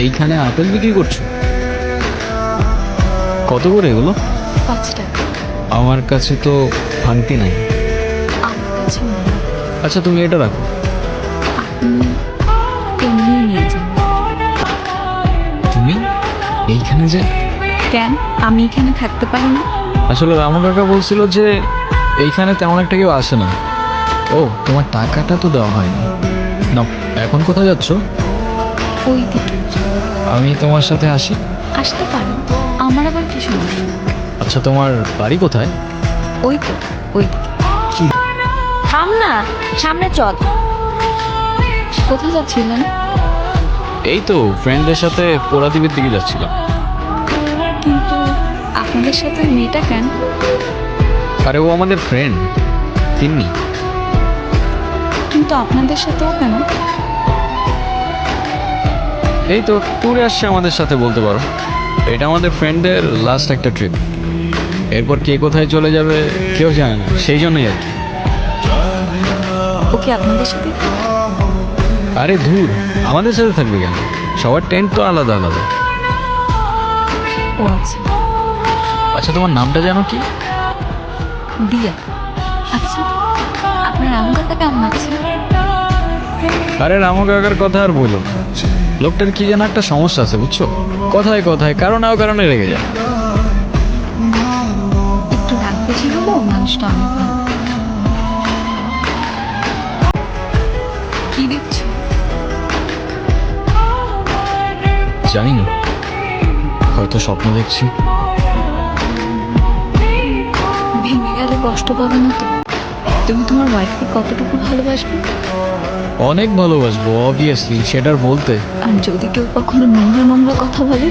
এইখানে আপেল বিক্রি করছো? কত করে এগুলো? 5 টাকা। আমার কাছে তো ভাঙতি নাই। আমার কাছে আচ্ছা তুমি এটা রাখো। এমনি নিয়ে যান। তুমি এইখানে যে? কেন আমি এখানে থাকতে পারি না? আসলে রামু কাকা বলছিল যে এইখানে তেমন একটা কেউ আসে না। ও তোমার টাকাটা তো দেওয়া হয়নি। নাও, এখন কোথায় যাচ্ছ? ওই দিকে আমি তোমার সাথে আসি। আসতে পারেন, আমার আবার কি সমস্যা? আচ্ছা তোমার বাড়ি কোথায়? ওই তো ওই দিকে। কি? থাম না, সামনে চল। কোথায় যাচ্ছিলেন? এই তো ফ্রেন্ডদের সাথে পোড়াদ্বীপের দিকে যাচ্ছিলাম। কিন্তু আপনাদের সাথে মেয়েটা কেন? আরে ও আমাদের ফ্রেন্ড তিন্নি। কিন্তু আপনাদের সাথেও কেন? এই তো ট্যুরে আসছে আমাদের সাথে বলতে পারো। এটা আমাদের ফ্রেন্ডদের লাস্ট একটা ট্রিপ। এরপর কে কোথায় চলে যাবে কেউ জানে না, সেই জন্যই আর কি। ওকে আপনাদের সাথে? আরে ধুর, আমাদের সাথে থাকবে কেন? সবার টেন্ট তো আলাদা আলাদা। ও আচ্ছা। আচ্ছা তোমার নামটা জানো কি? দিয়া। আচ্ছা, আপনার রামু কাকা কেমন আছে? আরে রামু কাকার কথা আর বলো না। লোকটার কি যেন একটা সমস্যা আছে বুঝছো, কথায় কথায় কারণে অকারণে রেগে যায়। একটু রাগ বেশি হলেও মানুষটা অনেক ভালো। কি দেখছো? জানি না, হয়তো স্বপ্ন দেখছি। ভেঙে গেলে কষ্ট পাবে না তো? তুমি তোমার ওয়াইফকে কতটুকু ভালোবাসবে? অনেক ভালোবাসবো অবভিয়াসলি, সেটার বলতে। আর যদি কেউ কখনো নোংরা নোংরা কথা বলে?